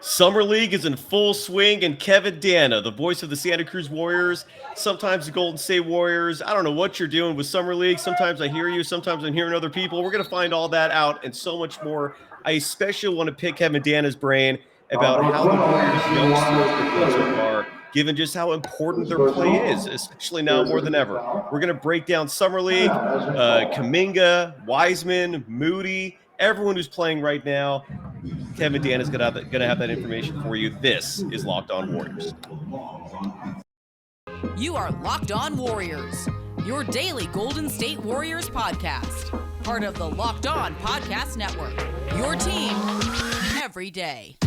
Summer League is in full swing, and Kevin Danna, the voice of the Santa Cruz Warriors, sometimes the Golden State Warriors. I don't know what you're doing with Summer League. Sometimes I hear you, sometimes I'm hearing other people. We're going to find all that out and so much more. I especially want to pick Kevin Danna's brain about how the Warriors youngsters are doing so far, given just how important their play is, especially now more than ever. We're going to break down Summer League, Kuminga, Wiseman, Moody, everyone who's playing right now. Kevin Danna is going to have that information for you. This is Locked On Warriors. You are Locked On Warriors, your daily Golden State Warriors podcast. Part of the Locked On Podcast Network, your team every day.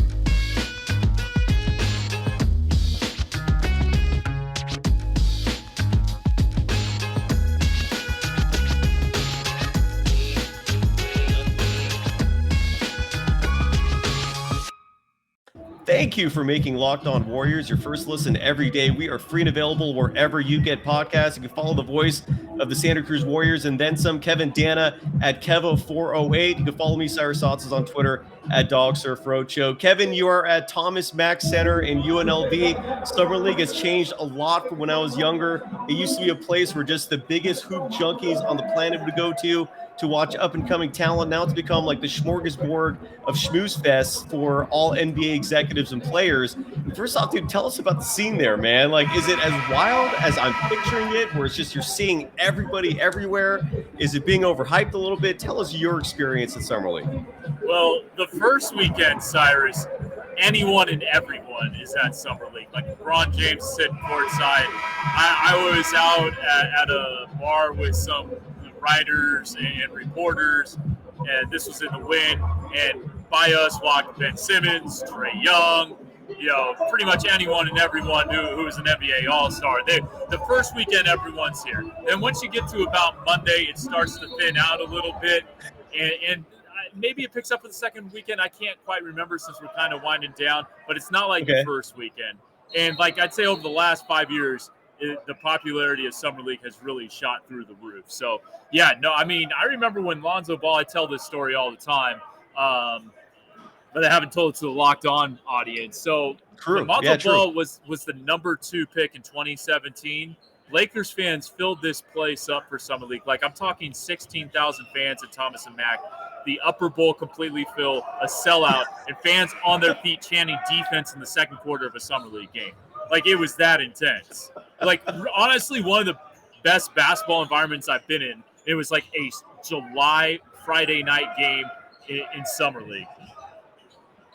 Thank you for making Locked On Warriors your first listen every day. We are free and available wherever you get podcasts. You can follow the voice of the Santa Cruz Warriors and then some, Kevin Danna at Kevo408. You can follow me, Cyrus Saatsaz, on Twitter at DogSurfRoadshow. Kevin, you are at Thomas Mack Center in UNLV. Summer League has changed a lot from when I was younger. It used to be a place where just the biggest hoop junkies on the planet would go to watch up-and-coming talent. Now it's become like the smorgasbord of schmooze fest for all NBA executives and players. And first off, dude, tell us about the scene there, man. Like, is it as wild as I'm picturing it, where it's just you're seeing everybody everywhere? Is it being overhyped a little bit? Tell us your experience at Summer League. Well, the first weekend, Cyrus, anyone and everyone is at Summer League. Like LeBron James sitting courtside. I was out at a bar with some writers and reporters, and this was in the Wynn, and by us walked Ben Simmons, Trae Young, pretty much anyone and everyone who was an NBA All-Star. The first weekend, everyone's here. Then once you get to about Monday, it starts to thin out a little bit, and maybe it picks up for the second weekend. I can't quite remember since we're kind of winding down, but it's not like the first weekend. And like I'd say over the last 5 years, the popularity of Summer League has really shot through the roof. So, I remember when Lonzo Ball, I tell this story all the time, but I haven't told it to the Locked On audience. So, Lonzo Ball was the number 2 pick in 2017. Lakers fans filled this place up for Summer League. Like, I'm talking 16,000 fans at Thomas and Mack. The upper bowl completely filled, a sellout, and fans on their feet chanting defense in the second quarter of a Summer League game. Like, it was that intense. Like, honestly, one of the best basketball environments I've been in. It was like a July Friday night game in Summer League.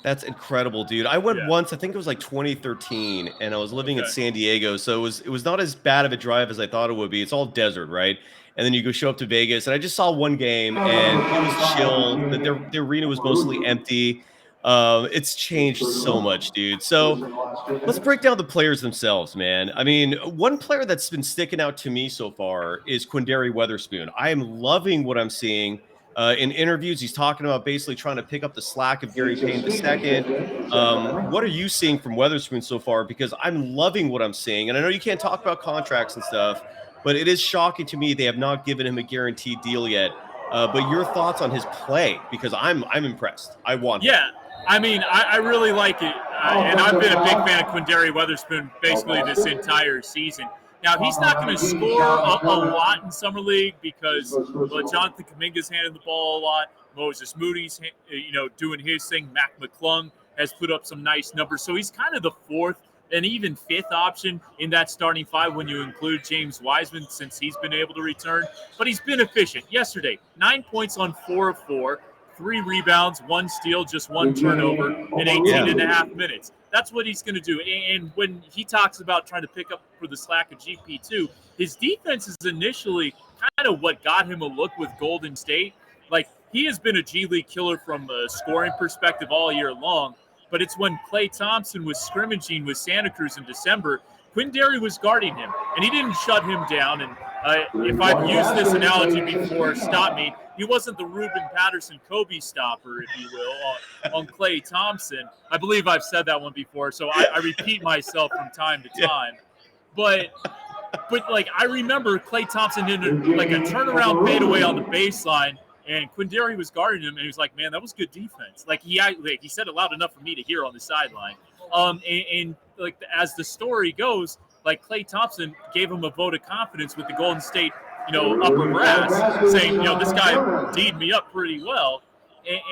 That's incredible, dude. I went once, I think it was like 2013, and I was living in San Diego, so it was not as bad of a drive as I thought it would be. It's all desert, right? And then you go show up to Vegas, and I just saw one game, and it was chill. The arena was mostly empty. It's changed so much, dude. So let's break down the players themselves, man. I mean, one player that's been sticking out to me so far is Quinndary Weatherspoon. I am loving what I'm seeing. In interviews, he's talking about basically trying to pick up the slack of Gary Payton II. What are you seeing from Weatherspoon so far? Because I'm loving what I'm seeing. And I know you can't talk about contracts and stuff, but it is shocking to me they have not given him a guaranteed deal yet. But your thoughts on his play? Because I'm impressed. I want him. I mean, I really like it. And I've been a big fan of Quinndary Weatherspoon basically this entire season. Now, he's not going to score a lot in Summer League because Jonathan Kuminga's handing the ball a lot. Moses Moody's, doing his thing. McClung has put up some nice numbers. So he's kind of the fourth and even fifth option in that starting five when you include James Wiseman since he's been able to return. But he's been efficient. Yesterday, 9 points on 4 of 4. 3 rebounds, 1 steal, just 1 turnover in 18 and a half minutes. That's what he's going to do. And when he talks about trying to pick up for the slack of GP2, his defense is initially kind of what got him a look with Golden State. Like, he has been a G League killer from a scoring perspective all year long, but it's when Klay Thompson was scrimmaging with Santa Cruz in December, Quinndary was guarding him, and he didn't shut him down. And if I've used this analogy before, stop me. He wasn't the Ruben Patterson Kobe stopper, if you will, on Klay Thompson. I believe I've said that one before, so I repeat myself from time to time. But like, I remember Klay Thompson did a turnaround fadeaway on the baseline, And Quinndary was guarding him, and he was like, "Man, that was good defense." Like he said it loud enough for me to hear on the sideline. And like as the story goes, like Klay Thompson gave him a vote of confidence with the Golden State, upper brass, saying, this guy D'd me up pretty well.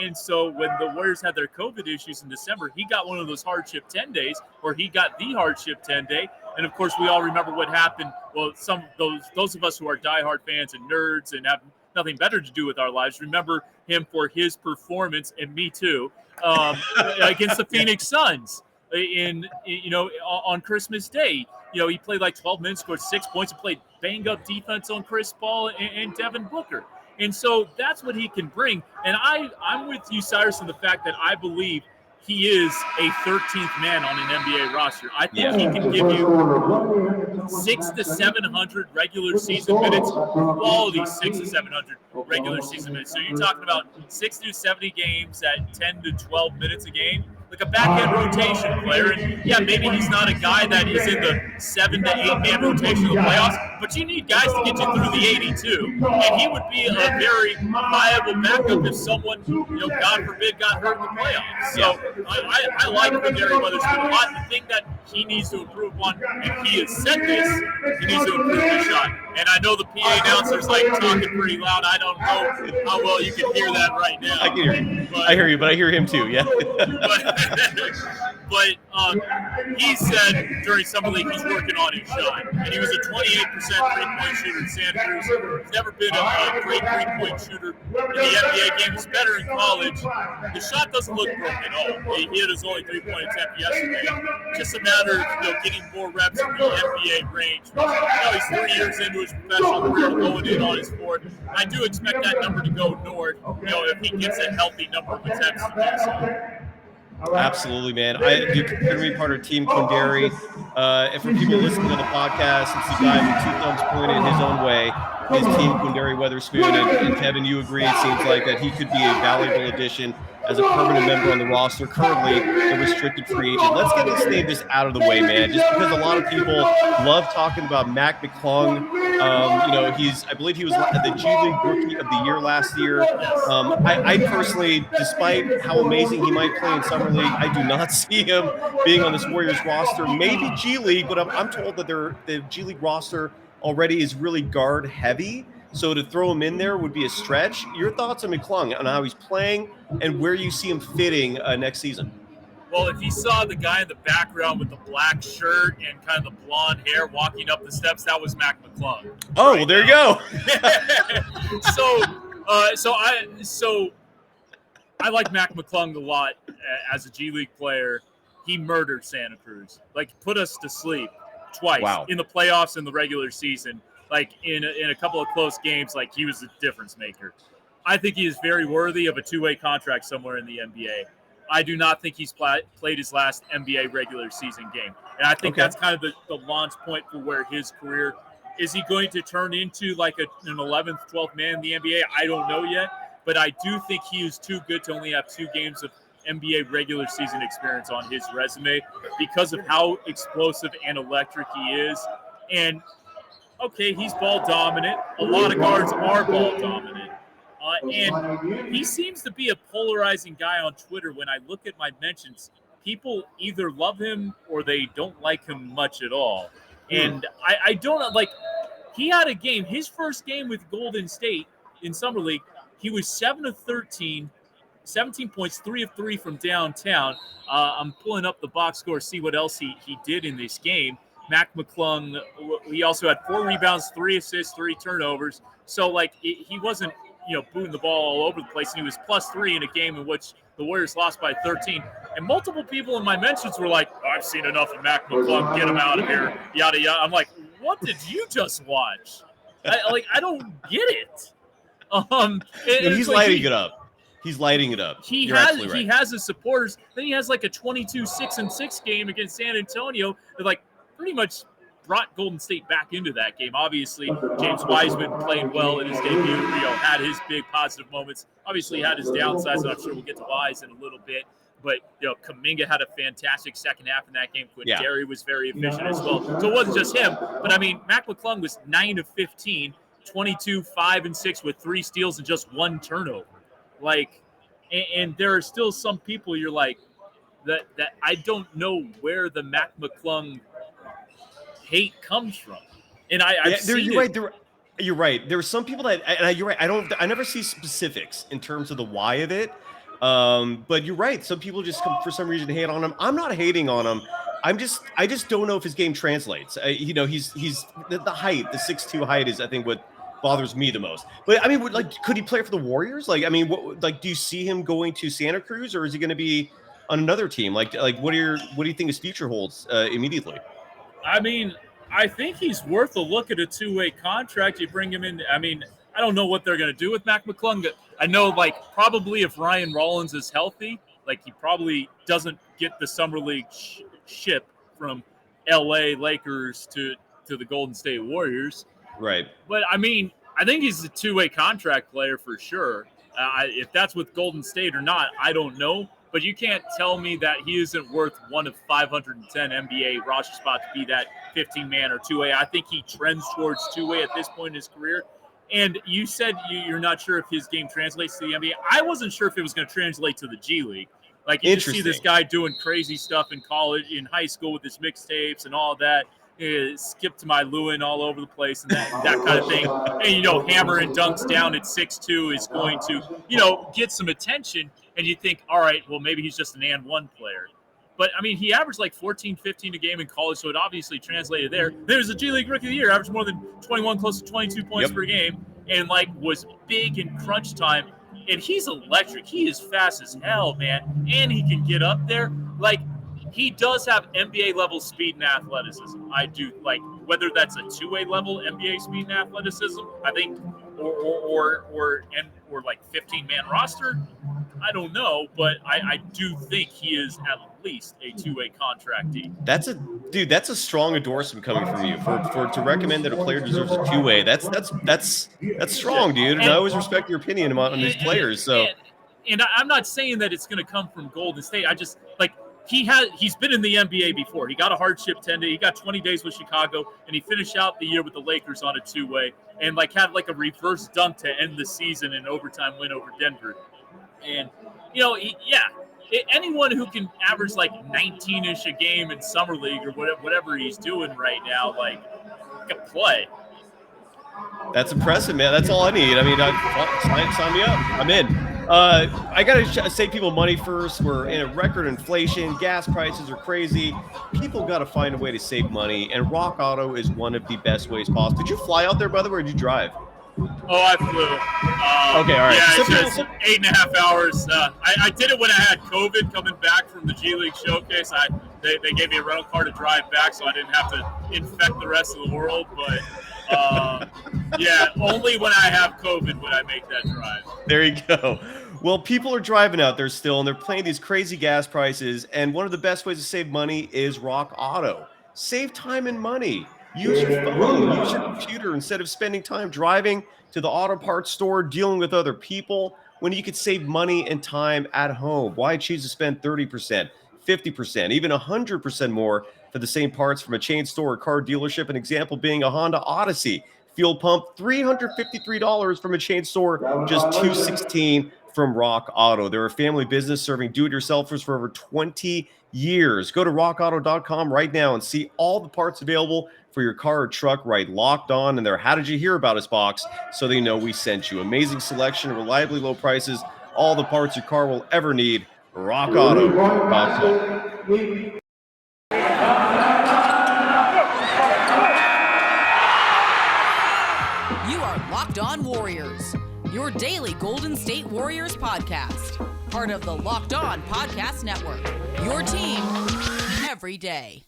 And so when the Warriors had their COVID issues in December, he got one of those hardship 10 days, or he got the hardship 10 day. And of course, we all remember what happened. Well, some those of us who are diehard fans and nerds and have nothing better to do with our lives remember him for his performance, and me too, against the Phoenix Suns on Christmas Day. He played like 12 minutes, scored 6 points, and played banged up defense on Chris Paul and Devin Booker. And so that's what he can bring. And I'm with you, Cyrus, in the fact that I believe he is a 13th man on an NBA roster. I think he can give you 600 to 700 regular season minutes, quality 600 to 700 regular season minutes. So you're talking about 60 to 70 games at 10 to 12 minutes a game, like a back-end rotation player. And yeah, maybe he's not a guy that is in the 7 to 8-man rotation of the playoffs, but you need guys to get you through the 82. And he would be a very viable backup if someone, God forbid, got hurt in the playoffs. So I like Quinndary Weatherspoon a lot. The thing that he needs to improve on, and he has said this, he needs to improve his shot. And I know the PA announcer's like talking pretty loud. I don't know how well you can hear that right now. I can hear you. I hear you, but I hear him too. Yeah. But he said during Summer League he's working on his shot, and he was a 28% three-point shooter in Santa Cruz. He's never been a great three-point shooter in the NBA game. He's better in college. The shot doesn't look broken at all. He hit his only three-point attempt yesterday. Just a matter of getting more reps in the NBA range. He's 3 years into his professional career, going in on his fourth. I do expect that number to go north. If he gets a healthy number of attempts to do so. Absolutely, man. I do consider me part of Team Quinndary. And for people listening to the podcast, it's the guy with 2 thumbs pointed his own way. His Team Quinndary Weatherspoon. And Kevin, you agree, it seems like that he could be a valuable addition as a permanent member on the roster, currently a restricted free agent. Let's get this thing just out of the way, man, just because a lot of people love talking about McClung. I believe he was the G League Rookie of the Year last year. I personally, despite how amazing he might play in Summer League, I do not see him being on this Warriors roster. Maybe G League, but I'm told that the G League roster already is really guard heavy. So to throw him in there would be a stretch. Your thoughts on McClung, on how he's playing and where you see him fitting next season? Well, if you saw the guy in the background with the black shirt and kind of the blonde hair walking up the steps, that was McClung. Oh, well, there you go. So I like McClung a lot as a G League player. He murdered Santa Cruz, put us to sleep twice in the playoffs and the regular season. In a couple of close games, he was a difference maker. I think he is very worthy of a two-way contract somewhere in the NBA. I do not think he's played his last NBA regular season game. And I think that's kind of the launch point for where his career – is he going to turn into an 11th, 12th man in the NBA? I don't know yet. But I do think he is too good to only have 2 games of NBA regular season experience on his resume because of how explosive and electric he is. And – okay, he's ball dominant. A lot of guards are ball dominant. And he seems to be a polarizing guy on Twitter. When I look at my mentions, people either love him or they don't like him much at all. And I don't he had a game, his first game with Golden State in Summer League, he was 7 of 13, 17 points, 3 of 3 from downtown. I'm pulling up the box score, see what else he did in this game. McClung, he also had 4 rebounds, 3 assists, 3 turnovers. So, he wasn't, booting the ball all over the place. And he was +3 in a game in which the Warriors lost by 13. And multiple people in my mentions were like, I've seen enough of McClung, get him out of here, yada, yada. I'm like, what did you just watch? I don't get it. He's lighting it up. He's lighting it up. He has his supporters. Then he has a 22-6-6 game against San Antonio that pretty much brought Golden State back into that game. Obviously, James Wiseman played well in his debut. Had his big positive moments. Obviously, had his downsides, and I'm sure we'll get to Wise in a little bit. But Kuminga had a fantastic second half in that game. Quinndary was very efficient as well. So it wasn't just him. But I mean, McClung was 9 of 15. 22, 5, and 6 with 3 steals and just 1 turnover. Like, and there are still some people you're like, that I don't know where the McClung hate comes from. And I've seen it. You're right. There are some people that, and you're right. I never see specifics in terms of the why of it. But you're right. Some people just for some reason hate on him. I'm not hating on him. I just don't know if his game translates. He's the height, the 6'2" height is, I think, what bothers me the most. But I mean, could he play for the Warriors? Like, I mean, do you see him going to Santa Cruz, or is he going to be on another team? Like, what do you think his future holds immediately? I mean, I think he's worth a look at a 2-way contract. You bring him in. I mean, I don't know what they're going to do with McClung. I know, like, probably if Ryan Rollins is healthy, like, he probably doesn't get the Summer League ship from LA Lakers to the Golden State Warriors. Right. But, I mean, I think he's a 2-way contract player for sure. If that's with Golden State or not, I don't know. But you can't tell me that he isn't worth one of 510 NBA roster spots to be that 15-man or 2-way. I think he trends towards 2-way at this point in his career. And you said you're not sure if his game translates to the NBA. I wasn't sure if it was going to translate to the G League. Like, you just see this guy doing crazy stuff in college, in high school with his mixtapes and all that. Skip to my Lewin all over the place and that kind of thing. And, hammer and dunks down at 6'2" is going to, get some attention. And you think, all right, well, maybe he's just an and one player. But, I mean, he averaged like 14, 15 a game in college, so it obviously translated there. There's a G League Rookie of the Year, averaged more than 21, close to 22 points per game, and, like, was big in crunch time. And he's electric. He is fast as hell, man. And he can get up there. Like, he does have NBA-level speed and athleticism. I do, like, whether that's a 2-way level NBA speed and athleticism, I think, or like 15-man roster, I don't know, but I do think he is at least a 2-way contractee. That's a strong endorsement coming from you to recommend that a player deserves a 2-way. That's strong, dude. And I always respect your opinion on these players. So, and I'm not saying that it's going to come from Golden State. I just like he's been in the NBA before. He got a hardship 10-day. He got 20 days with Chicago, and he finished out the year with the Lakers on a 2-way, and like had like a reverse dunk to end the season in overtime win over Denver. And, anyone who can average like 19-ish a game in Summer League or whatever he's doing right now, like, can play. That's impressive, man. That's all I need. I mean, sign me up. I'm in. I got to save people money first. We're in a record inflation. Gas prices are crazy. People got to find a way to save money, and Rock Auto is one of the best ways possible. Did you fly out there, by the way, or did you drive? Oh, I flew. Okay, all right. Yeah, it's just 8.5 hours. I did it when I had COVID coming back from the G League Showcase. They gave me a rental car to drive back so I didn't have to infect the rest of the world. But, only when I have COVID would I make that drive. There you go. Well, people are driving out there still, and they're paying these crazy gas prices. And one of the best ways to save money is Rock Auto. Save time and money. Use your phone, use your computer instead of spending time driving to the auto parts store, dealing with other people, when you could save money and time at home. Why choose to spend 30%, 50%, even 100% more for the same parts from a chain store or car dealership? An example being a Honda Odyssey. Fuel pump, $353 from a chain store, just $216 from Rock Auto. They're a family business serving do-it-yourselfers for over 20 years. Go to rockauto.com right now and see all the parts available for your car or truck, right locked on in their How Did You Hear About Us box, so they know we sent you. Amazing selection, reliably low prices, all the parts your car will ever need. rockauto.com. You are Locked On Warriors, your daily Golden State Warriors podcast. Part of the Locked On Podcast Network, your team every day.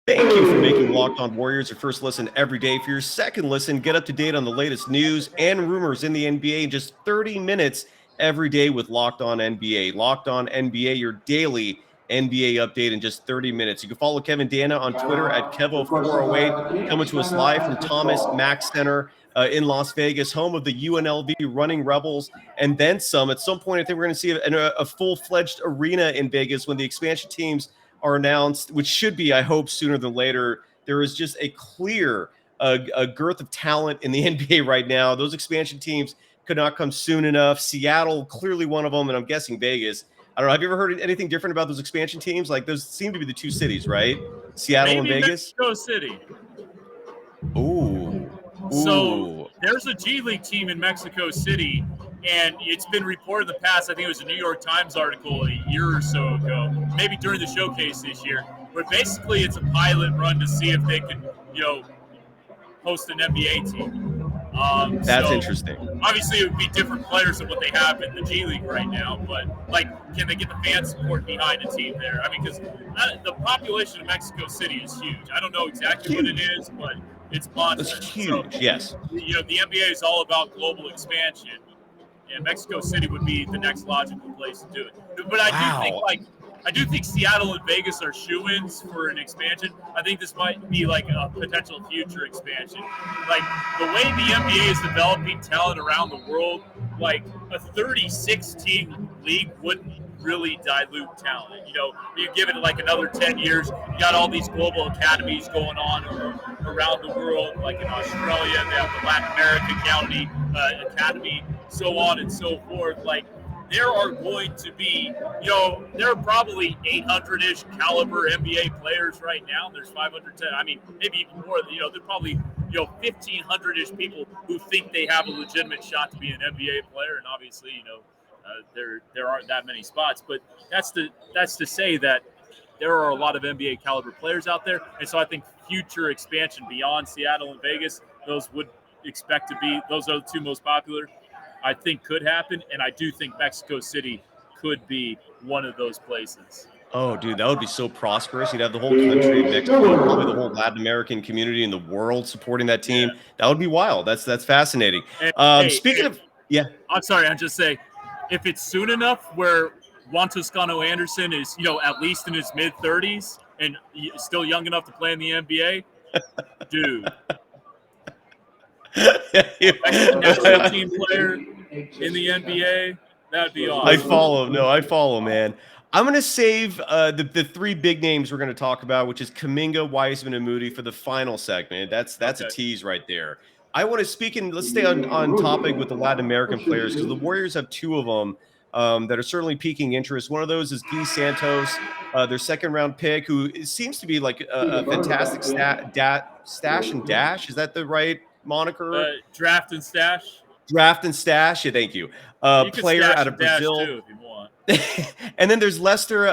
Thank you for making Locked On Warriors your first listen every day. For your second listen, get up to date on the latest news and rumors in the NBA in just 30 minutes every day with Locked On NBA. Locked On NBA, your daily NBA update in just 30 minutes. You can follow Kevin Danna on Twitter at Kevo408, coming to us live from Thomas Mack Center in Las Vegas, home of the UNLV Running Rebels, and then some. At some point, I think we're going to see a full-fledged arena in Vegas when the expansion teams are announced, which should be, I hope, sooner than later. There is just a clear a girth of talent in the NBA right now. Those expansion teams could not come soon enough. Seattle, clearly one of them, and I'm guessing Vegas. I don't know. Have you ever heard anything different about those expansion teams? Like, those seem to be the two cities, right? Seattle and Maybe Vegas. Mexico City. Ooh. So there's a G League team in Mexico City, and it's been reported in the past. I think it was a New York Times article a year or so ago, maybe during the showcase this year, where basically it's a pilot run to see if they can, host an NBA team. That's interesting. Obviously, it would be different players than what they have in the G League right now, but can they get the fan support behind a team there? I mean, because the population of Mexico City is huge. I don't know exactly what it is, but it's monstrous. It's huge. So, yes. The NBA is all about global expansion, and Mexico City would be the next logical place to do it. But I do think Seattle and Vegas are shoo-ins for an expansion. I think this might be like a potential future expansion. Like, the way the NBA is developing talent around the world, like a 36-team league wouldn't really dilute talent. You give it like another 10 years, you got all these global academies going on around the world, like in Australia, they have the Latin American Academy, so on and so forth. Like, there are going to be, there are probably 800-ish caliber NBA players right now. There's 510. I mean, maybe even more. There's probably, 1,500-ish people who think they have a legitimate shot to be an NBA player. And obviously, there aren't that many spots. But that's to say that there are a lot of NBA caliber players out there. And so I think future expansion beyond Seattle and Vegas, those are the two most popular, I think could happen, and I do think Mexico City could be one of those places. Oh, dude, that would be so prosperous. You'd have the whole country of Mexico, probably the whole Latin American community in the world supporting that team. Yeah. That would be wild. That's fascinating. Speaking of, I'm sorry, I'm just saying, if it's soon enough where Juan Toscano Anderson is, at least in his mid-30s and still young enough to play in the NBA, dude. National team player in the NBA, that'd be awesome. I follow, man. I'm going to save the three big names we're going to talk about, which is Kuminga, Wiseman, and Moody, for the final segment. That's okay. A tease right there. I want to let's stay on topic with the Latin American players, because the Warriors have two of them that are certainly piquing interest. One of those is Gui Santos, their second-round pick, who seems to be like a fantastic stash and dash. Is that the right moniker? Draft and stash. Yeah, thank you. Player out of Brazil. Too, if you want. And then there's Lester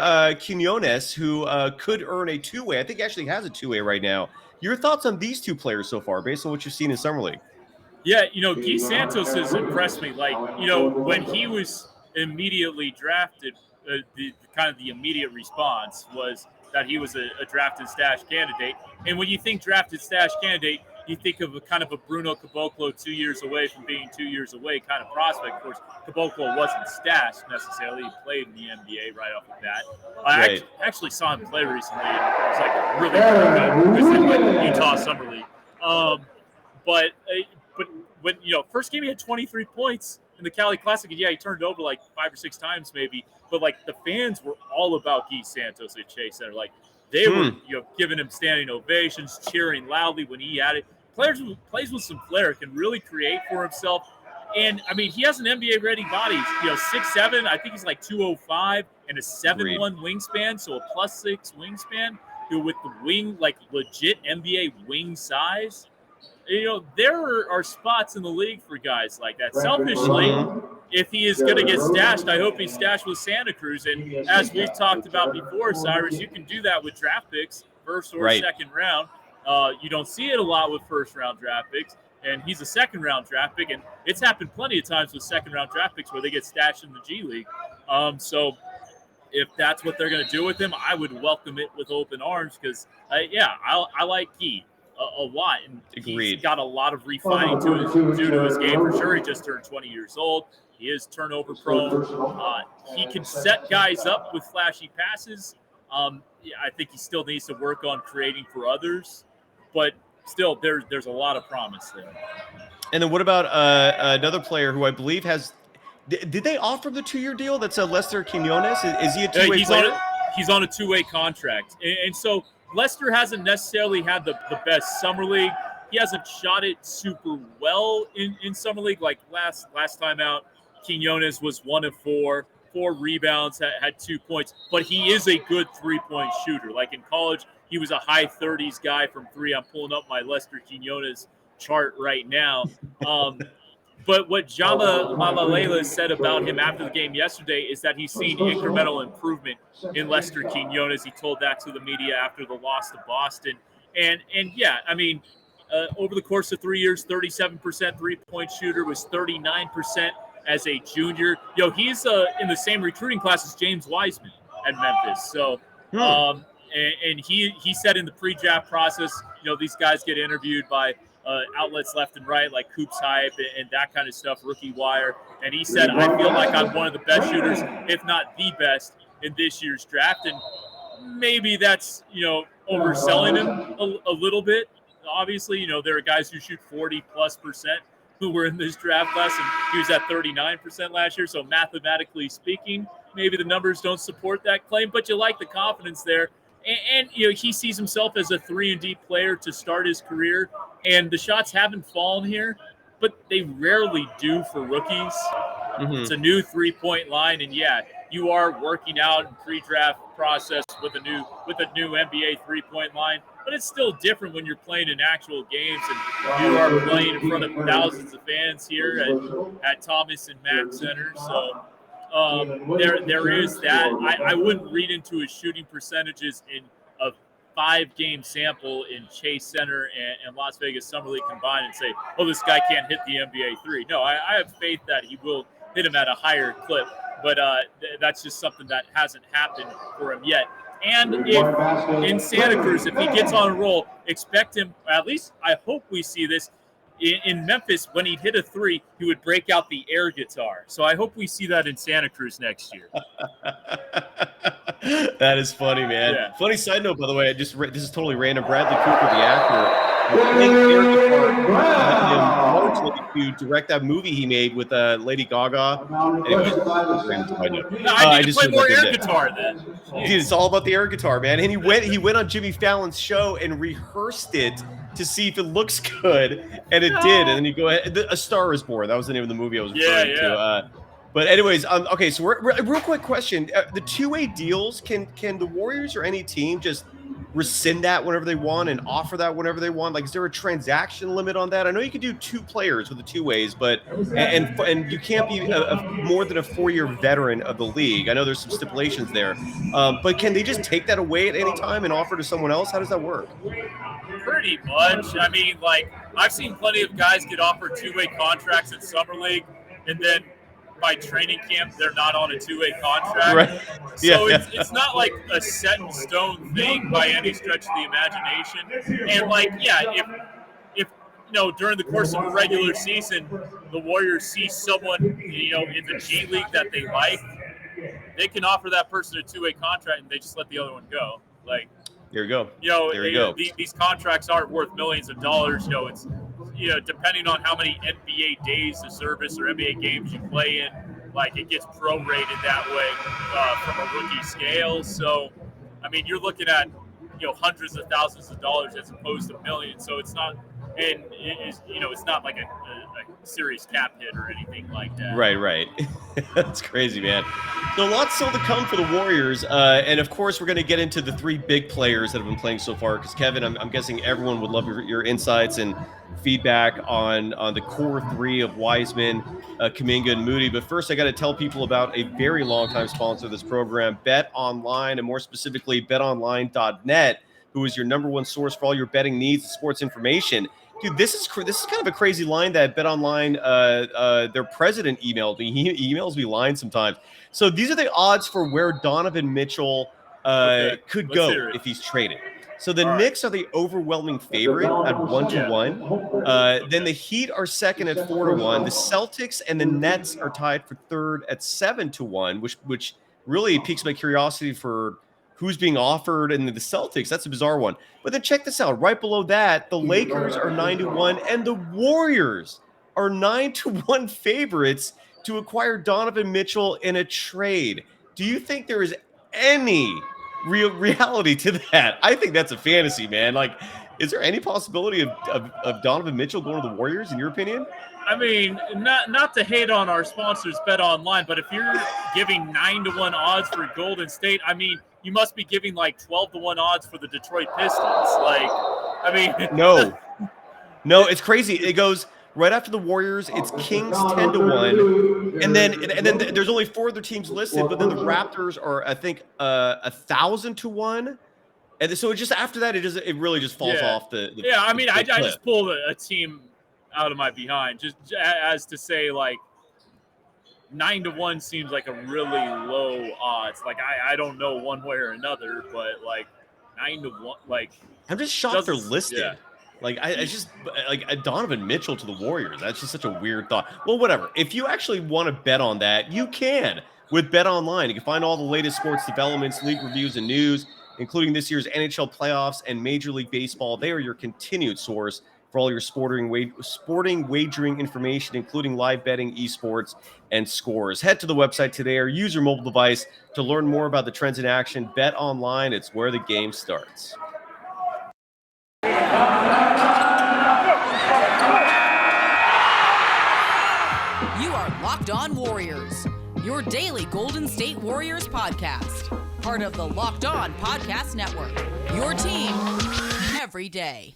Quinones, who could earn a two-way. I think he actually has a two-way right now. Your thoughts on these two players so far, based on what you've seen in Summer League? Yeah, Gui Santos has impressed me. Like, when he was immediately drafted, the immediate response was that he was a drafted stash candidate. And when you think drafted stash candidate, you think of a kind of a Bruno Caboclo 2 years away from being 2 years away kind of prospect. Of course, Caboclo wasn't stashed necessarily. He played in the NBA right off the bat. I actually saw him play recently. And it was like really, really good. He was in like Utah Summer League. But when first game he had 23 points in the Cali Classic, and he turned over like 5 or 6 times maybe. But like the fans were all about Gui Santos at Chase Center. Like they were giving him standing ovations, cheering loudly when he had it. Players who plays with some flair can really create for himself. And I mean, he has an NBA ready body. 6'7", I think he's like 205 and a 7'1" wingspan, so a +6 wingspan. With the wing, like legit NBA wing size. There are spots in the league for guys like that. Selfishly, if he is going to get stashed, I hope he's stashed with Santa Cruz. And as we've talked about before, Cyrus, you can do that with draft picks, first or second round. You don't see it a lot with first-round draft picks, and he's a second-round draft pick, and it's happened plenty of times with second-round draft picks where they get stashed in the G League. So if that's what they're going to do with him, I would welcome it with open arms because, I like Gui a lot. And he's got a lot of refining to do to his game for sure. He just turned 20 years old. He is turnover prone. He can set guys up with flashy passes. I think he still needs to work on creating for others. But still, there's a lot of promise there. And then what about another player who I believe has – did they offer the 2-year deal? That's Lester Quinones? Is he a two-way player? He's on a two-way contract. And so Lester hasn't necessarily had the best summer league. he hasn't shot it super well in summer league. Like last time out, Quinones was 1 of 4 rebounds, had 2 points, but he is a good 3-point shooter. Like in college, he was a high 30s guy from 3. I'm pulling up my Lester Quinones chart right now. But what Jama Malalela said about him after the game yesterday is that he's seen incremental improvement in Lester Quinones. He told that to the media after the loss to Boston. And yeah, I mean, over the course of 3 years, 37% 3-point shooter, was 39% as a junior. He's in the same recruiting class as James Wiseman at Memphis. So, and he said in the pre-draft process, these guys get interviewed by outlets left and right, like Hoops Hype and that kind of stuff, Rookie Wire. And he said, I feel like I'm one of the best shooters, if not the best, in this year's draft. And maybe that's, overselling him a little bit. Obviously, there are guys who shoot 40+% who were in this draft class, and he was at 39% last year. So mathematically speaking, maybe the numbers don't support that claim, but you like the confidence there. And he sees himself as a 3-and-D player to start his career, and the shots haven't fallen here, but they rarely do for rookies. It's a new 3-point line, and yeah, you are working out in pre-draft process with a new NBA 3-point line, but it's still different when you're playing in actual games, and you are playing in front of thousands of fans here at Thomas and Mack Center. So there is that. I wouldn't read into his shooting percentages in a 5-game sample in Chase Center and Las Vegas Summer League combined and say, oh, this guy can't hit the NBA 3. No, I have faith that he will hit him at a higher clip, but that's just something that hasn't happened for him yet. And if in Santa Cruz, if he gets on a roll, expect him, at least I hope we see this, in Memphis, when he'd hit a 3, he would break out the air guitar. So I hope we see that in Santa Cruz next year. That is funny, man. Yeah. Funny side note, by the way, this is totally random. Bradley Cooper, the actor, to direct that movie he made with Lady Gaga. Anyways, I need to play more air guitar then. Dude, it's all about the air guitar, man. And he went on Jimmy Fallon's show and rehearsed it to see if it looks good, and it did. And then you go ahead. A Star Is Born. That was the name of the movie I was referring to. But anyways, okay. So real quick question: the 2-way deals, can the Warriors or any team just rescind that whenever they want and offer that whenever they want? Like, is there a transaction limit on that? I know you can do 2 players with the 2 ways, but and you can't be more than a 4-year veteran of the league. I know there's some stipulations there, but can they just take that away at any time and offer to someone else? How does that work? Pretty much. I mean, like, I've seen plenty of guys get offered 2-way contracts in Summer League, and then by training camp, they're not on a 2-way contract. Right. So it's not like a set in stone thing by any stretch of the imagination. And like, yeah, if during the course of a regular season, the Warriors see someone, in the G League that they like, they can offer that person a 2-way contract and they just let the other one go. Like, there you go. These contracts aren't worth millions of dollars. It's depending on how many NBA days of service or NBA games you play in, like, it gets prorated that way from a rookie scale. So, I mean, you're looking at hundreds of thousands of dollars as opposed to millions. So it's not, and it's not like a serious cap hit or anything like that. Right. That's crazy, man. So lots still to come for the Warriors, and of course we're going to get into the 3 big players that have been playing so far. Because Kevin, I'm guessing everyone would love your insights and feedback on the core 3 of Wiseman, Kuminga, and Moody. But first, I got to tell people about a very long-time sponsor of this program, BetOnline, and more specifically, BetOnline.net, who is your number 1 source for all your betting needs and sports information. Dude, this is kind of a crazy line that BetOnline, their president emailed me. He emails me lines sometimes. So these are the odds for where Donovan Mitchell could go if he's traded. So the Knicks are the overwhelming favorite at 1-1. Then the Heat are second at 4-1. The Celtics and the Nets are tied for third at 7-1, which really piques my curiosity for who's being offered. And the Celtics, that's a bizarre one. But then check this out. Right below that, the Lakers are 9-1, and the Warriors are 9-1 favorites to acquire Donovan Mitchell in a trade. Do you think there is any reality to that? I think that's a fantasy, man. Like, Is there any possibility of Donovan Mitchell going to the Warriors, in your opinion? I mean, not to hate on our sponsors, BetOnline, but if you're giving 9-1 odds for Golden State, I mean, you must be giving like 12-1 odds for the Detroit Pistons. Like, I mean, no, it's crazy. It goes right after the Warriors. It's Kings 10-1, and then there's only 4 other teams listed, but then the Raptors are, I think, 1,000-1. And so it just after that, it really just falls off the I mean, I just pulled a team out of my behind, just as to say, like, 9-1 seems like a really low odds. Like, I don't know one way or another, but like 9-1, like, I'm just shocked they're listed. Yeah. Like, I just like Donovan Mitchell to the Warriors. That's just such a weird thought. Well, whatever. If you actually want to bet on that, you can with BetOnline. You can find all the latest sports developments, league reviews, and news, including this year's NHL playoffs and Major League Baseball. They are your continued source for all your sporting wagering information, including live betting, esports, and scores. Head to the website today or use your mobile device to learn more about the trends in action. BetOnline, it's where the game starts. You are Locked On Warriors, your daily Golden State Warriors podcast. Part of the Locked On Podcast Network, your team every day.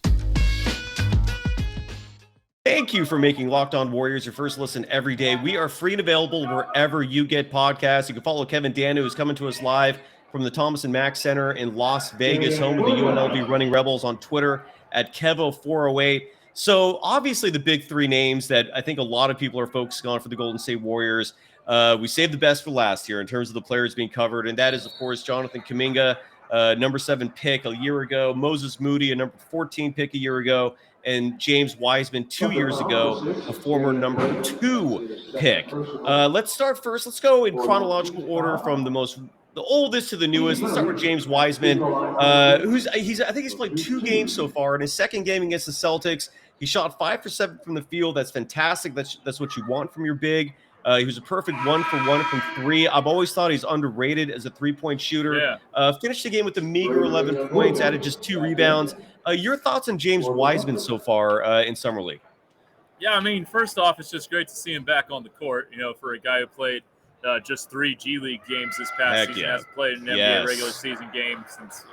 Thank you for making Locked On Warriors your first listen every day. We are free and available wherever you get podcasts. You can follow Kevin Danna, who's coming to us live from the Thomas & Mack Center in Las Vegas, home of the UNLV Running Rebels, on Twitter at Kevo408. So obviously the big 3 names that I think a lot of people are focusing on for the Golden State Warriors, we saved the best for last year in terms of the players being covered, and that is, of course, Jonathan Kuminga, number 7 pick a year ago, Moses Moody, a number 14 pick a year ago, and James Wiseman 2 years ago, a former number 2 pick. Let's start first. Let's go in chronological order from the oldest to the newest. Let's start with James Wiseman, I think he's played 2 games so far. In his second game against the Celtics, he shot 5 for 7 from the field. That's fantastic. That's what you want from your big. He was a perfect 1 for 1 from 3. I've always thought he's underrated as a 3-point shooter. Finished the game with a meager 11 points, added just 2 rebounds. Your thoughts on James Wiseman so far in Summer League? Yeah, I mean, first off, it's just great to see him back on the court, you know, for a guy who played just 3 G League games this past season. Hasn't played an NBA regular season game since,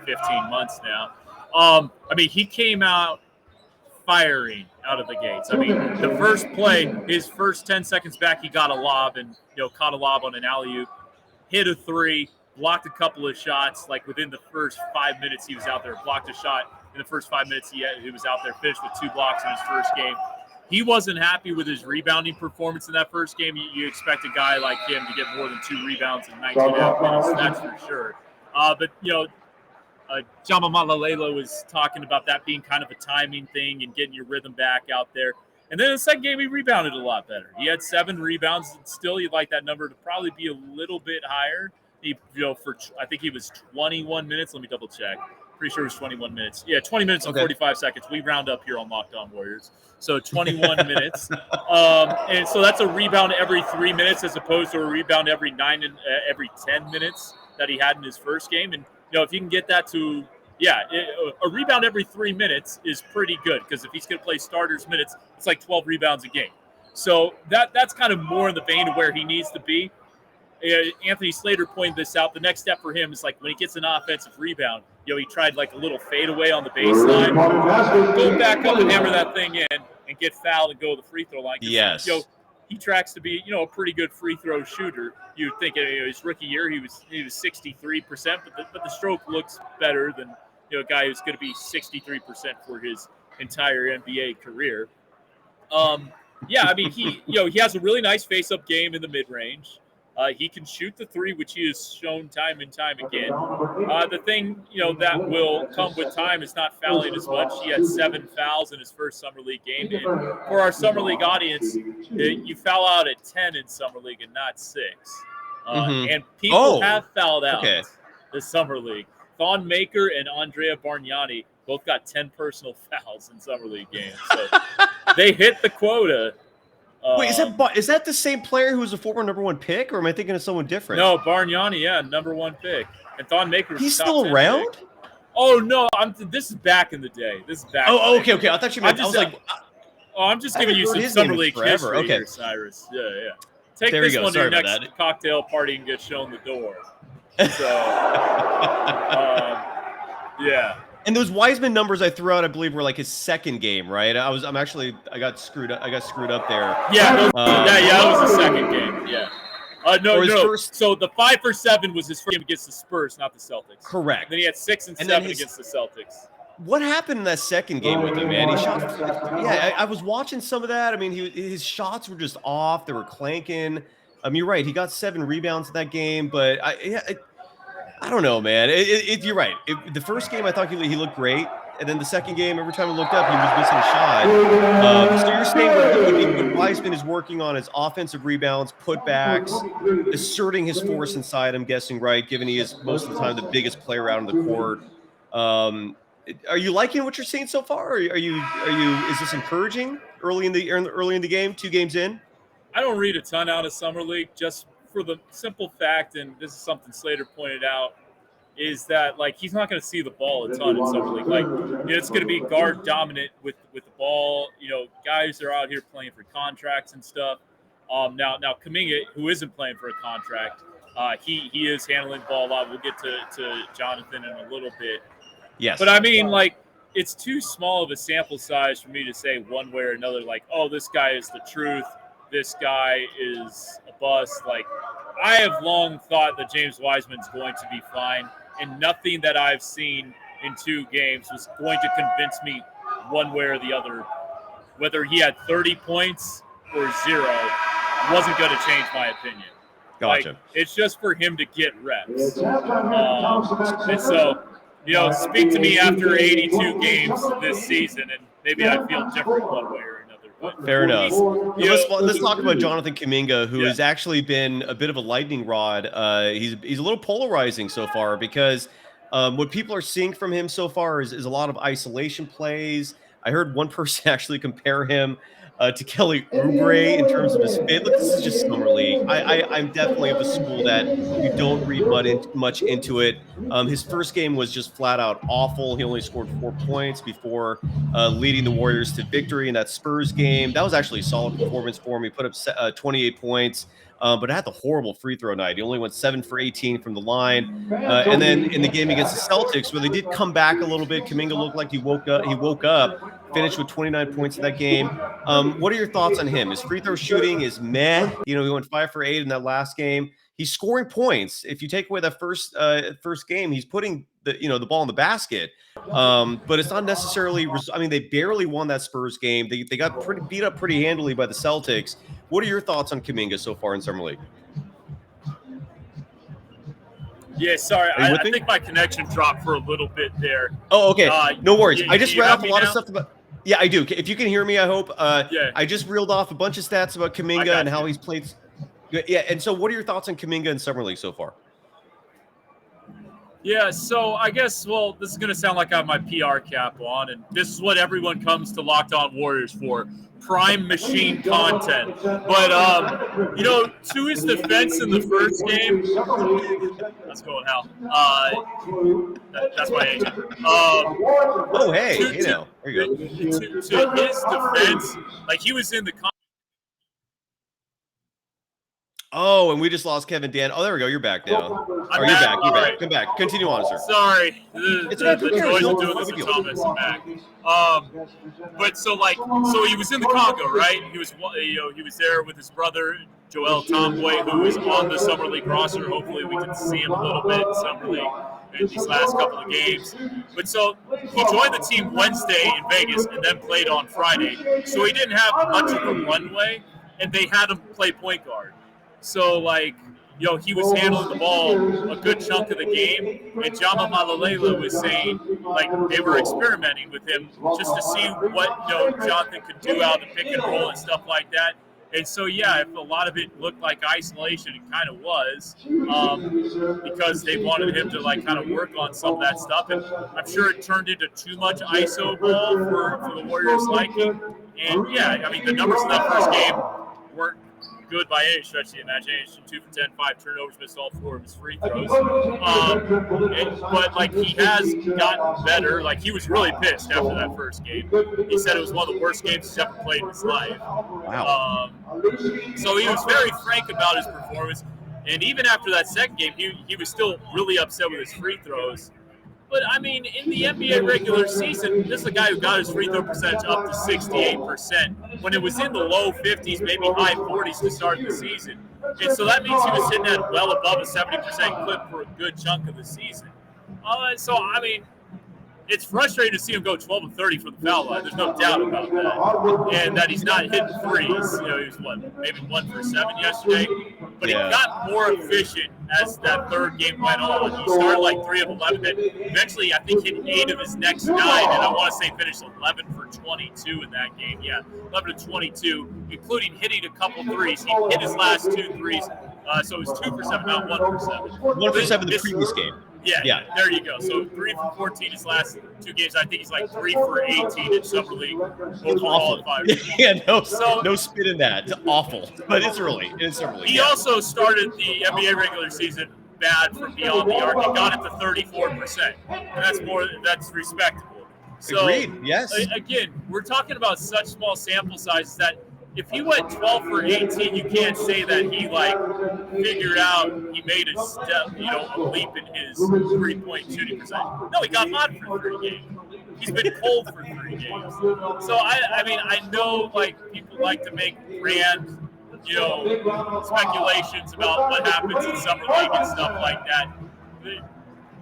15 months now. I mean, he came out firing out of the gates. I mean, the first play, his first 10 seconds back, he got a lob and, caught a lob on an alley-oop, hit a 3, blocked a couple of shots. Like, within the first 5 minutes he was out there, blocked a shot. In the first 5 minutes he was out there, finished with 2 blocks in his first game. He wasn't happy with his rebounding performance in that first game. You expect a guy like him to get more than 2 rebounds in 19.5 minutes, that's for sure. But Jama Malalela was talking about that being kind of a timing thing and getting your rhythm back out there. And then in the second game, he rebounded a lot better. He had 7 rebounds. Still, you'd like that number to probably be a little bit higher. I think he was 21 minutes. Let me double check. Pretty sure it was 21 minutes. Yeah, 20 minutes and 45 seconds. We round up here on Locked On Warriors. So 21 minutes. And so that's a rebound every 3 minutes as opposed to a rebound every 10 minutes that he had in his first game. And, if you can get that to, a rebound every 3 minutes is pretty good, because if he's going to play starters minutes, it's like 12 rebounds a game. So that's kind of more in the vein of where he needs to be. Anthony Slater pointed this out. The next step for him is, like, when he gets an offensive rebound, he tried like a little fadeaway on the baseline, go back up and hammer that thing in and get fouled and go to the free throw line. Yes. He tracks to be, a pretty good free throw shooter. You'd think his rookie year he was 63%, but the stroke looks better than a guy who's going to be 63% for his entire NBA career. I mean, he has a really nice face-up game in the mid-range. He can shoot the 3, which he has shown time and time again. The thing, that will come with time is not fouling as much. He had 7 fouls in his first Summer League game. And for our Summer League audience, you foul out at 10 in Summer League and not 6. And people have fouled out this Summer League. Thon Maker and Andrea Bargnani both got 10 personal fouls in Summer League games. So they hit the quota. Wait, is that the same player who was a former number 1 pick, or am I thinking of someone different? No, Bargnani, number 1 pick. And Thon Maker. He's still around? Oh no, this is back in the day. This is back. Oh, okay. I thought you meant. I'm just giving you some summer league history here, Cyrus. Yeah. Take there this you go. one to Sorry your about next that. cocktail party and get shown the door. So, yeah. And those Wiseman numbers I threw out, I believe, were like his second game, right? I got screwed up there. Yeah, that was the second game. Yeah. No. First... So the 5 for 7 was his first game against the Spurs, not the Celtics. Correct. And then he had 6 and 7 against the Celtics. What happened in that second game with him, man? He shot. Yeah, I was watching some of that. I mean, his shots were just off. They were clanking. You're right. He got 7 rebounds in that game, but I don't know, man. You're right. The first game, I thought he looked great. And then the second game, every time I looked up, he was missing a shot. So you're saying what Wiseman is working on is offensive rebounds, putbacks, asserting his force inside, I'm guessing, right? Given he is most of the time the biggest player out on the court. Are you liking what you're seeing so far? Or is this encouraging early in the game, 2 games in? I don't read a ton out of Summer League, just for the simple fact, and this is something Slater pointed out, is that like he's not going to see the ball a ton in Summer League. Like it's going to be guard dominant with the ball. Guys are out here playing for contracts and stuff. Now Kuminga, who isn't playing for a contract, he is handling the ball a lot. We'll get to Jonathan in a little bit. Yes, but I mean, like, it's too small of a sample size for me to say one way or another. Like, oh, this guy is the truth. This guy is a bust. Like, I have long thought that James Wiseman's going to be fine, and nothing that I've seen in 2 games was going to convince me one way or the other. Whether he had 30 points or 0 wasn't going to change my opinion. Gotcha. Like, it's just for him to get reps. And so, speak to me after 82 games this season, and maybe I feel different one way or another. But fair enough. Let's talk about Jonathan Kuminga, who has actually been a bit of a lightning rod. He's a little polarizing so far because what people are seeing from him so far is a lot of isolation plays. I heard one person actually compare him to Kelly Oubre in terms of his fit. Look, this is just Summer League. I'm definitely of the school that you don't read much into it. His first game was just flat out awful. He only scored 4 points before leading the Warriors to victory in that Spurs game. That was actually a solid performance for him. He put up 28 points. But had the horrible free throw night. He only went 7 for 18 from the line. And then in the game against the Celtics, where they did come back a little bit, Kuminga looked like he woke up, finished with 29 points in that game. What are your thoughts on him? His free throw shooting is meh. He went 5 for 8 in that last game. He's scoring points. If you take away that first game, he's putting the ball in the basket. But it's not necessarily. I mean, they barely won that Spurs game. They got beat up pretty handily by the Celtics. What are your thoughts on Kuminga so far in Summer League? Yeah, sorry. I think my connection dropped for a little bit there. Oh, okay. No worries. I just read off a lot now? of stuff about. Yeah, I do. If you can hear me, I hope. Yeah. I just reeled off a bunch of stats about Kuminga and how he's played. Yeah, and so what are your thoughts on Kuminga in Summer League so far? Yeah, so I guess, this is going to sound like I have my PR cap on, and this is what everyone comes to Locked On Warriors for, prime machine content. But, to his defense in the first game, that's going hell. That's my agent. Hey, there you go. To his defense, like he was in the Oh, and we just lost Kevin Dan. Oh, there we go. You're back now. You're back. Right. Come back. Continue on, sir. Sorry. The joys of doing this in Thomas back. But so he was in the Congo, right? He was there with his brother, Joel Tomboy, who was on the Summer League roster. Hopefully we can see him a little bit in Summer League in these last couple of games. But so he joined the team Wednesday in Vegas and then played on Friday. So he didn't have much of a runway, and they had him play point guard. So, he was handling the ball a good chunk of the game, and Jama Malalela was saying, they were experimenting with him just to see what, Jonathan could do out of the pick and roll and stuff like that. And so, if a lot of it looked like isolation, it kind of was, because they wanted him to, kind of work on some of that stuff. And I'm sure it turned into too much ISO ball for the Warriors' liking. And, the numbers in that first game weren't good by any stretch of the imagination. 2 for 10, 5 turnovers, missed all 4 of his free throws. But like, he has gotten better. Like, he was really pissed after that first game. He said it was one of the worst games he's ever played in his life. Wow. So he was very frank about his performance. And even after that second game, he was still really upset with his free throws. But, I mean, in the NBA regular season, this is a guy who got his free throw percentage up to 68% when it was in the low 50s, maybe high 40s to start the season. And so that means he was hitting at well above a 70% clip for a good chunk of the season. So, I mean, it's frustrating to see him go 12 of 30 from the foul line. There's no doubt about that. And that he's not hitting threes. You know, he was, maybe 1 for 7 yesterday. But he got more efficient as that third game went on. He started like 3 of 11. And eventually, I think, hit 8 of his next 9. And I want to say finished 11 for 22 in that game. Yeah, 11 to 22, including hitting a couple threes. He hit his last 2 threes. So it was 2 for 7, not 1 for 7. 1 for 7 the previous game. Yeah, there you go. So 3 for 14 his last 2 games. I think he's like 3 for 18 in Summer League overall. Yeah, no spin in that. It's awful, but it's early. It's early. He also started the NBA regular season bad from beyond the arc and got it to 34%. And that's respectable. So, agreed. Yes. Again, we're talking about such small sample sizes that if he went 12 for 18, you can't say that he figured out he made a step, a leap in his 3-point shooting percentage. No, he got hot for 3 games. He's been cold for 3 games. So I mean, I know people like to make grand, speculations about what happens in summer league and stuff like that.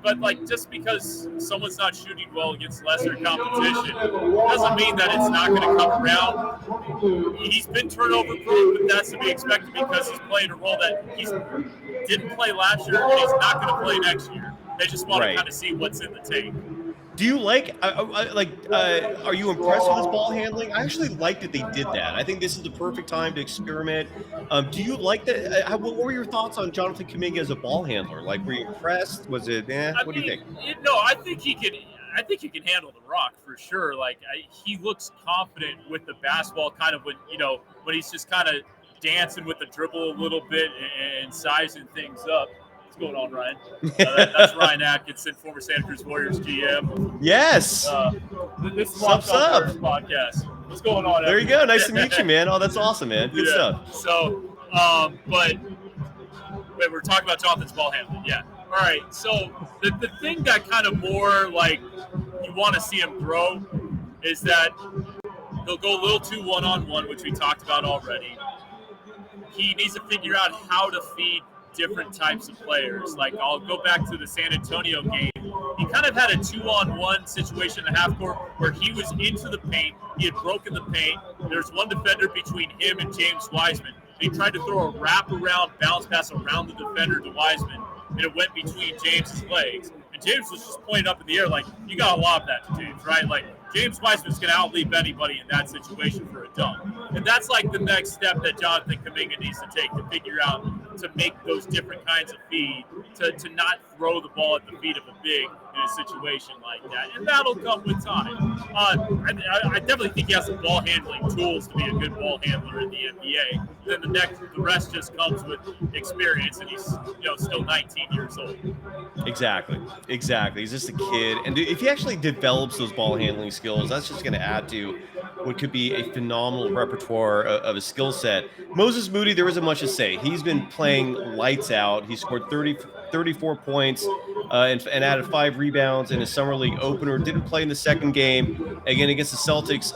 But just because someone's not shooting well against lesser competition doesn't mean that it's not going to come around. He's been turnover proof, but that's to be expected because he's playing a role that he didn't play last year and he's not going to play next year. They just want to kind of see what's in the tank. Do you are you impressed with his ball handling? I actually like that they did that. I think this is the perfect time to experiment. Do you like that? What were your thoughts on Jonathan Kuminga as a ball handler? Were you impressed? Was it, what do you think? No, I think he can handle the rock for sure. He looks confident with the basketball kind of when he's just kind of dancing with the dribble a little bit and sizing things up. What's going on, Ryan? That's Ryan Atkins, former Santa Cruz Warriors GM. Yes. This is Locked On podcast. What's going on? There you go. Nice to meet you, man. Oh, that's awesome, man. Good stuff. So, but we're talking about Jonathan's ball handling. Yeah. All right. So the thing that kind of more you want to see him grow is that he'll go a little too one-on-one, which we talked about already. He needs to figure out how to feed different types of players. I'll go back to the San Antonio game. He kind of had a 2-on-1 situation in the half court where he was into the paint. He had broken the paint. There's one defender between him and James Wiseman. He tried to throw a wrap-around bounce pass around the defender to Wiseman, and it went between James's legs. And James was just pointing up in the air you got to lob that to James, right? James Wiseman's going to outleap anybody in that situation for a dunk. And that's the next step that Jonathan Kuminga needs to take to figure out to make those different kinds of feed, to not throw the ball at the feet of a big in a situation like that. And that'll come with time. I definitely think he has the ball handling tools to be a good ball handler in the NBA. Then the rest just comes with experience, and he's still 19 years old. Exactly. He's just a kid, and if he actually develops those ball handling skills, that's just going to add to what could be a phenomenal repertoire of a skill set. Moses Moody, there isn't much to say. He's been playing lights out. He scored 34 points and added 5 rebounds in his summer league opener. Didn't play in the second game. Again, against the Celtics,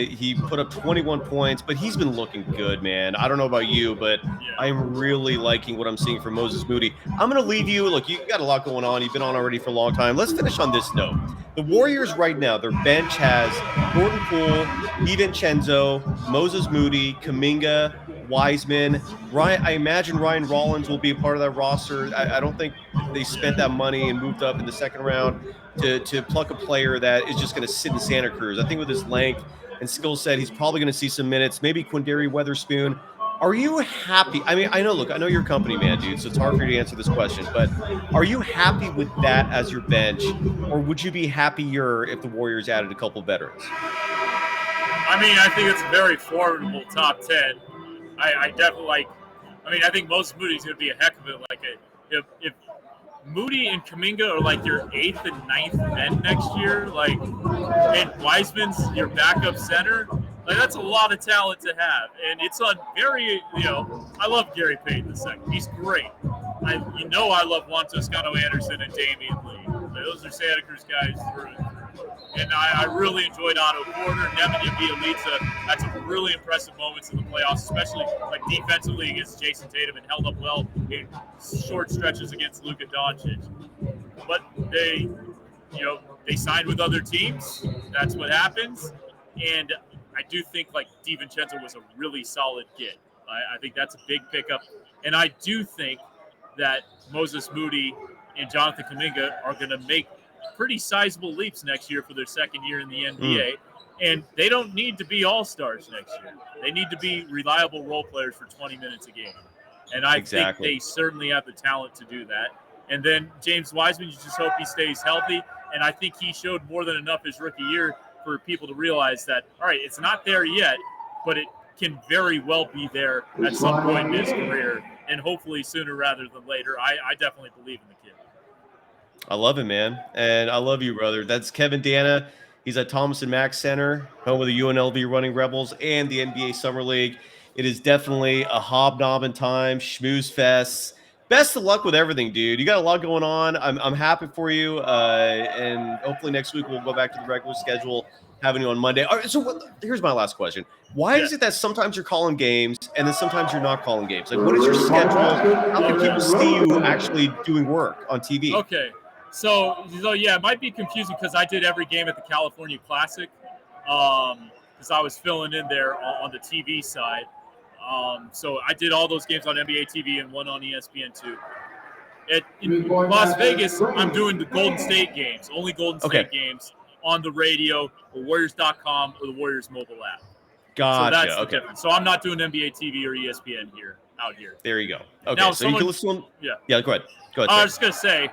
he put up 21 points, but he's been looking good, man. I don't know about you, but I am really liking what I'm seeing from Moses Moody. I'm going to leave you. Look, you got a lot going on. You've been on already for a long time. Let's finish on this note. The Warriors right now, their bench has Jordan Poole, DiVincenzo, Moses Moody, Kuminga, Wiseman. I imagine Ryan Rollins will be a part of that roster. I don't think they spent that money and moved up in the second round to pluck a player that is just going to sit in Santa Cruz. I think with his length and skill set, he's probably going to see some minutes. Maybe Quinndary Weatherspoon. Are you happy? I mean, I know you're a company man, dude, so it's hard for you to answer this question, but are you happy with that as your bench, or would you be happier if the Warriors added a couple veterans? I mean, I think it's a very formidable top 10. I definitely I mean, I think Moses Moody's going to be a heck of it. Like, if Moody and Kuminga are like your 8th and 9th men next year, like, and Wiseman's your backup center, like, that's a lot of talent to have. And it's on very, I love Gary Payton II. He's great. I love Juan Toscano Anderson and Damian Lee. Those are Santa Cruz guys through and through. And I really enjoyed Otto Porter, Nemanja Bjelica. Had some really impressive moments in the playoffs, especially like defensively against Jason Tatum, and held up well in short stretches against Luka Doncic. But they signed with other teams. That's what happens. And I do think like DiVincenzo was a really solid get. I think that's a big pickup. And I do think that Moses Moody and Jonathan Kuminga are going to make pretty sizable leaps next year for their second year in the NBA. And they don't need to be all-stars next year. They need to be reliable role players for 20 minutes a game. And I think they certainly have the talent to do that. And then James Wiseman, you just hope he stays healthy. And I think he showed more than enough his rookie year for people to realize that, all right, it's not there yet, but it can very well be there at some point in his career, and hopefully sooner rather than later. I definitely believe in the kid. I love him, man. And I love you, brother. That's Kevin Danna. He's at Thomas and Mack Center, home of the UNLV Running Rebels and the NBA Summer League. It is definitely a hobnobbing time, schmooze fest. Best of luck with everything, dude. You got a lot going on. I'm happy for you. And hopefully next week we'll go back to the regular schedule, having you on Monday. All right, so here's my last question. Why is it that sometimes you're calling games and then sometimes you're not calling games? Like, what is your schedule? How can people see you actually doing work on TV? Okay. So yeah, it might be confusing because I did every game at the California Classic because I was filling in there on the TV side. So I did all those games on NBA TV and one on ESPN2. In Las Vegas, I'm doing the Golden State games, only Golden State games on the radio or Warriors.com or the Warriors mobile app. Gotcha. So that's the difference. So I'm not doing NBA TV or ESPN out here. There you go. Okay, now, so you can listen. Yeah, go ahead. I was just going to say,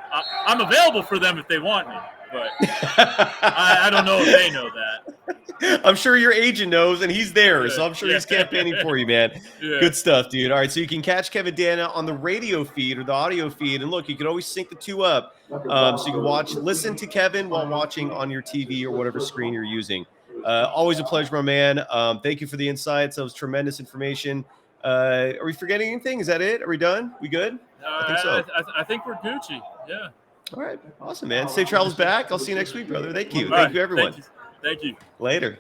I'm available for them if they want me, but I don't know if they know that. I'm sure your agent knows, and he's there, so I'm sure he's campaigning for you, man. Yeah. Good stuff, dude. All right, so you can catch Kevin Danna on the radio feed or the audio feed, and look, you can always sync the two up, so you can listen to Kevin while watching on your TV or whatever screen you're using. Always a pleasure, my man. Thank you for the insights. That was tremendous information. Are we forgetting anything? Is that it? Are we done? We good? I think so. I think we're Gucci. Yeah. All right. Awesome, man. Safe travels back. I'll see you next week, brother. Thank you. All Thank you, everyone. Thank you. Later.